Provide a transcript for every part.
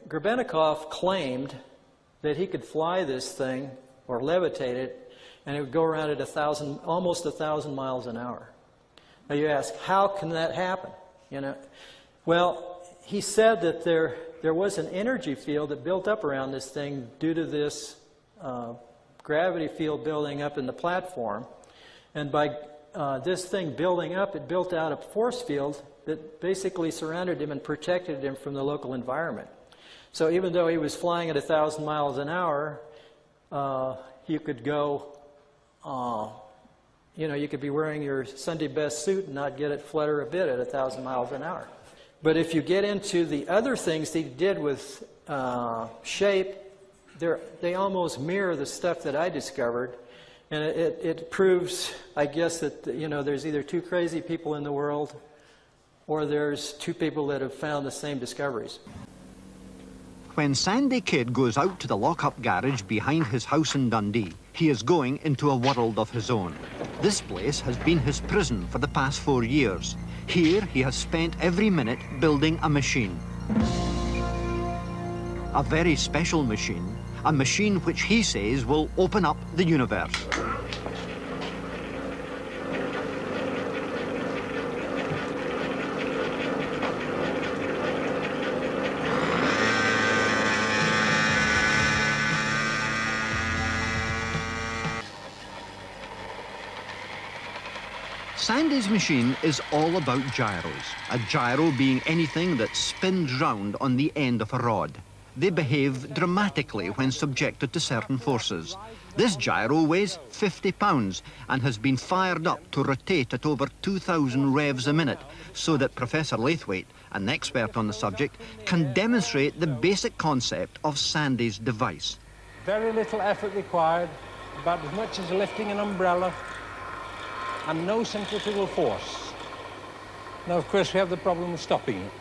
Grebennikov claimed that he could fly this thing or levitate it, and it would go around at almost 1,000 miles an hour. Now you ask, how can that happen? You know, well, he said that there was an energy field that built up around this thing due to this gravity field building up in the platform, and by this thing building up, it built out a force field that basically surrounded him and protected him from the local environment. So even though he was flying at 1,000 miles an hour, you could go, you know, you could be wearing your Sunday best suit and not get it flutter a bit at 1,000 miles an hour. But if you get into the other things that he did with shape, they almost mirror the stuff that I discovered. And it proves, I guess, that, you know, there's either two crazy people in the world or there's two people that have found the same discoveries. When Sandy Kidd goes out to the lock-up garage behind his house in Dundee, he is going into a world of his own. This place has been his prison for the past 4 years. Here he has spent every minute building a machine. A very special machine, a machine which he says will open up the universe. Sandy's machine is all about gyros, a gyro being anything that spins round on the end of a rod. They behave dramatically when subjected to certain forces. This gyro weighs 50 pounds and has been fired up to rotate at over 2,000 revs a minute, so that Professor Laithwaite, an expert on the subject, can demonstrate the basic concept of Sandy's device. Very little effort required, about as much as lifting an umbrella, and no centrifugal force. Now, of course, we have the problem of stopping it.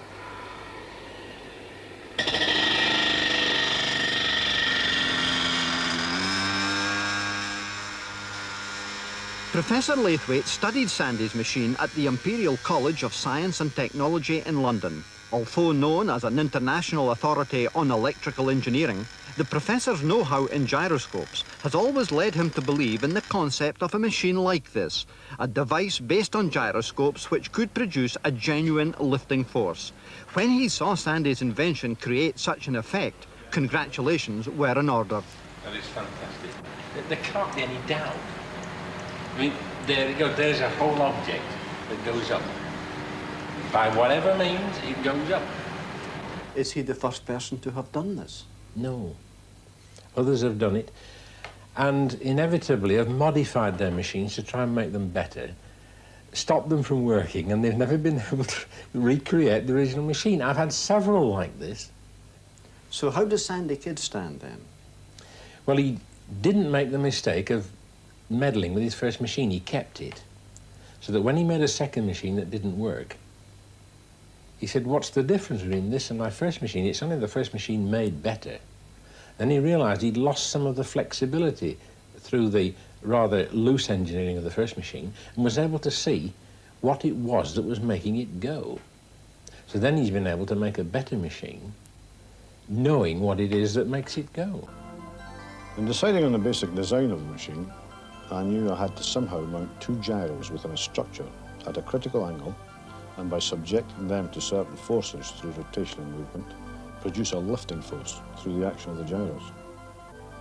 Professor Laithwaite studied Sandy's machine at the Imperial College of Science and Technology in London. Although known as an international authority on electrical engineering, the professor's know-how in gyroscopes has always led him to believe in the concept of a machine like this, a device based on gyroscopes which could produce a genuine lifting force. When he saw Sandy's invention create such an effect, congratulations were in order. That is fantastic. There can't be any doubt. I mean, there you go, there's a whole object that goes up. By whatever means, it goes up. Is he the first person to have done this? No. Others have done it, and inevitably have modified their machines to try and make them better, stopped them from working, and they've never been able to recreate the original machine. I've had several like this. So how does Sandy Kidd stand then? Well, he didn't make the mistake of meddling with his first machine. He kept it, so that when he made a second machine that didn't work, he said, what's the difference between this and my first machine? It's only the first machine made better. Then he realised he'd lost some of the flexibility through the rather loose engineering of the first machine and was able to see what it was that was making it go. So then he's been able to make a better machine, knowing what it is that makes it go. In deciding on the basic design of the machine, I knew I had to somehow mount two gyros within a structure at a critical angle, and by subjecting them to certain forces through rotational movement, produce a lifting force through the action of the gyros.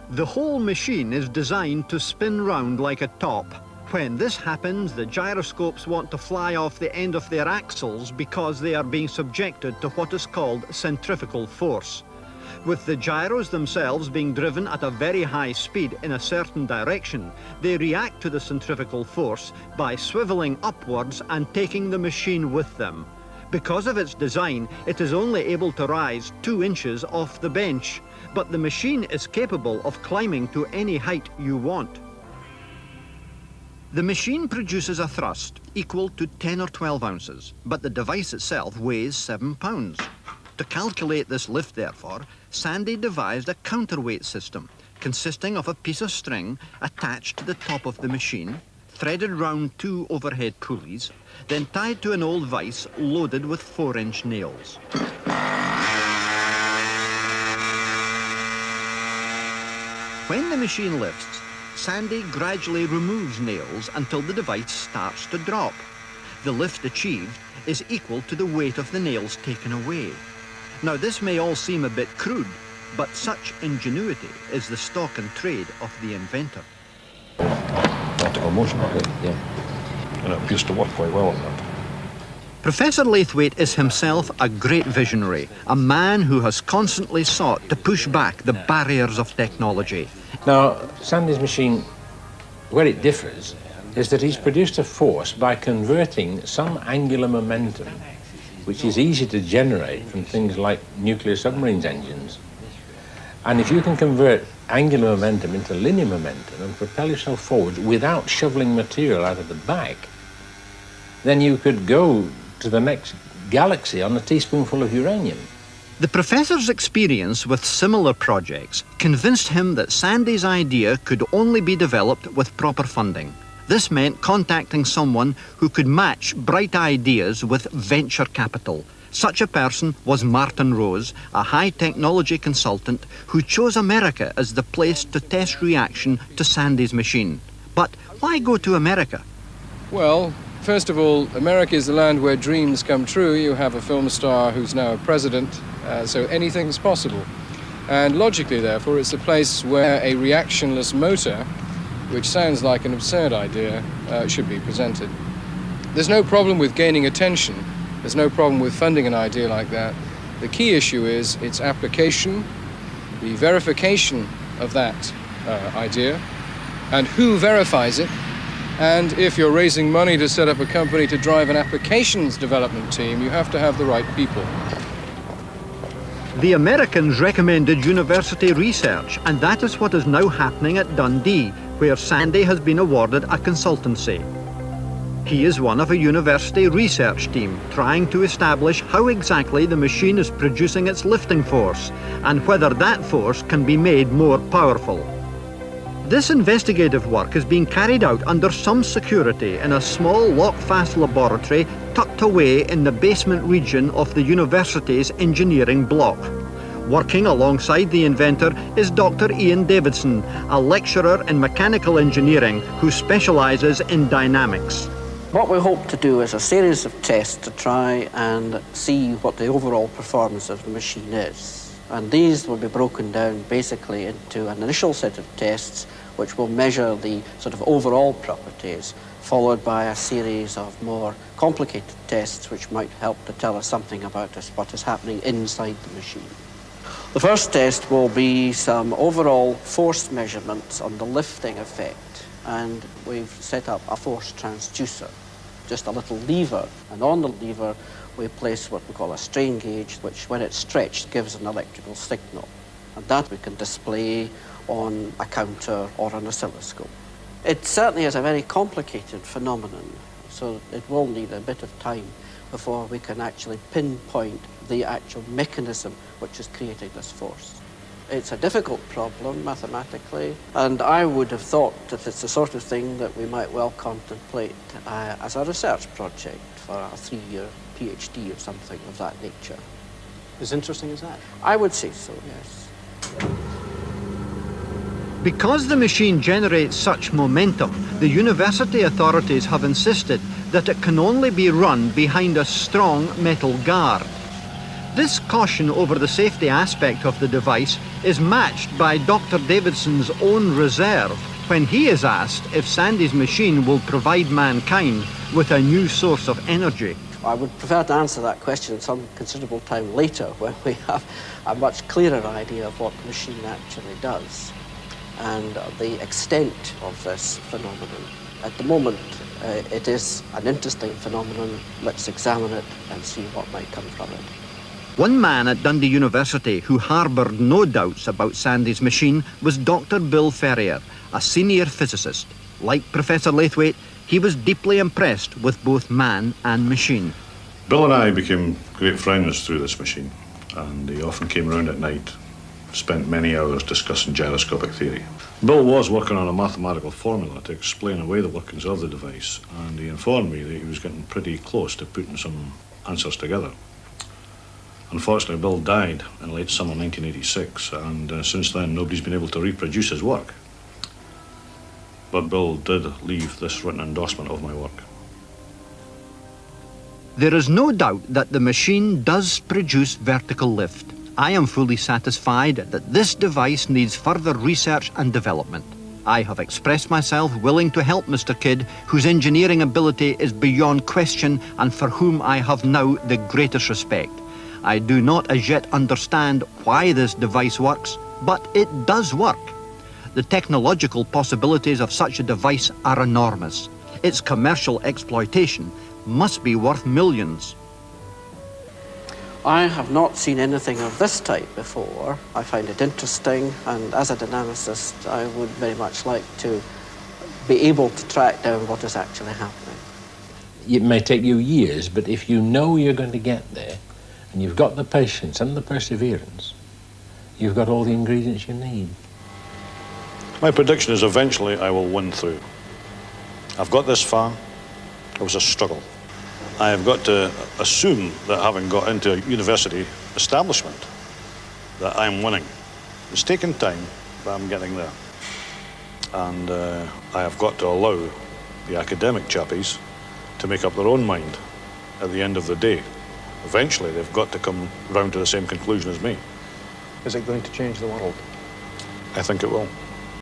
The whole machine is designed to spin round like a top. When this happens, the gyroscopes want to fly off the end of their axles because they are being subjected to what is called centrifugal force. With the gyros themselves being driven at a very high speed in a certain direction, they react to the centrifugal force by swiveling upwards and taking the machine with them. Because of its design, it is only able to rise 2 inches off the bench, but the machine is capable of climbing to any height you want. The machine produces a thrust equal to 10 or 12 ounces, but the device itself weighs 7 pounds. To calculate this lift, therefore, Sandy devised a counterweight system consisting of a piece of string attached to the top of the machine, threaded round 2 overhead pulleys, then tied to an old vise loaded with 4-inch nails. When the machine lifts, Sandy gradually removes nails until the device starts to drop. The lift achieved is equal to the weight of the nails taken away. Now, this may all seem a bit crude, but such ingenuity is the stock and trade of the inventor. Vertical motion, Yeah. and it appears to work quite well at that. Professor Laithwaite is himself a great visionary, a man who has constantly sought to push back the barriers of technology. Now, Sandy's machine, where it differs, is that he's produced a force by converting some angular momentum, which is easy to generate from things like nuclear submarines engines. And if you can convert angular momentum into linear momentum and propel yourself forward without shoveling material out of the back, then you could go to the next galaxy on a teaspoonful of uranium. The professor's experience with similar projects convinced him that Sandy's idea could only be developed with proper funding. This meant contacting someone who could match bright ideas with venture capital. Such a person was Martin Rose, a high-technology consultant who chose America as the place to test reaction to Sandy's machine. But why go to America? Well, first of all, America is the land where dreams come true. You have a film star who's now a president, so anything's possible. And logically, therefore, it's a place where a reactionless motor, which sounds like an absurd idea, should be presented. There's no problem with gaining attention. There's no problem with funding an idea like that. The key issue is its application, the verification of that idea, and who verifies it. And if you're raising money to set up a company to drive an applications development team, you have to have the right people. The Americans recommended university research, and that is what is now happening at Dundee, where Sandy has been awarded a consultancy. He is one of a university research team trying to establish how exactly the machine is producing its lifting force and whether that force can be made more powerful. This investigative work is being carried out under some security in a small lock-fast laboratory tucked away in the basement region of the university's engineering block. Working alongside the inventor is Dr. Ian Davidson, a lecturer in mechanical engineering who specialises in dynamics. What we hope to do is a series of tests to try and see what the overall performance of the machine is. And these will be broken down basically into an initial set of tests which will measure the sort of overall properties, followed by a series of more complicated tests which might help to tell us something about what is happening inside the machine. The first test will be some overall force measurements on the lifting effect, and we've set up a force transducer, just a little lever, and on the lever we place what we call a strain gauge, which when it's stretched gives an electrical signal, and that we can display on a counter or an oscilloscope. It certainly is a very complicated phenomenon, so it will need a bit of time before we can actually pinpoint the actual mechanism which is creating this force. It's a difficult problem mathematically, and I would have thought that it's the sort of thing that we might well contemplate as a research project for a 3-year PhD or something of that nature. As interesting as that? I would say so, yes. Because the machine generates such momentum, the university authorities have insisted that it can only be run behind a strong metal guard. This caution over the safety aspect of the device is matched by Dr. Davidson's own reserve when he is asked if Sandy's machine will provide mankind with a new source of energy. I would prefer to answer that question some considerable time later when we have a much clearer idea of what the machine actually does and the extent of this phenomenon. At the moment, it is an interesting phenomenon. Let's examine it and see what might come from it. One man at Dundee University who harboured no doubts about Sandy's machine was Dr. Bill Ferrier, a senior physicist. Like Professor Laithwaite, he was deeply impressed with both man and machine. Bill and I became great friends through this machine, and he often came around at night, spent many hours discussing gyroscopic theory. Bill was working on a mathematical formula to explain away the workings of the device, and he informed me that he was getting pretty close to putting some answers together. Unfortunately, Bill died in late summer 1986, and since then nobody's been able to reproduce his work. But Bill did leave this written endorsement of my work. There is no doubt that the machine does produce vertical lift. I am fully satisfied that this device needs further research and development. I have expressed myself willing to help Mr. Kidd, whose engineering ability is beyond question and for whom I have now the greatest respect. I do not as yet understand why this device works, but it does work. The technological possibilities of such a device are enormous. Its commercial exploitation must be worth millions. I have not seen anything of this type before. I find it interesting, and as a dynamicist, I would very much like to be able to track down what is actually happening. It may take you years, but if you know you're going to get there, and you've got the patience and the perseverance, you've got all the ingredients you need. My prediction is eventually I will win through. I've got this far. It was a struggle. I have got to assume that having got into a university establishment, that I'm winning. It's taken time, but I'm getting there. And I have got to allow the academic chappies to make up their own mind at the end of the day. Eventually, they've got to come round to the same conclusion as me. Is it going to change the world? I think it will.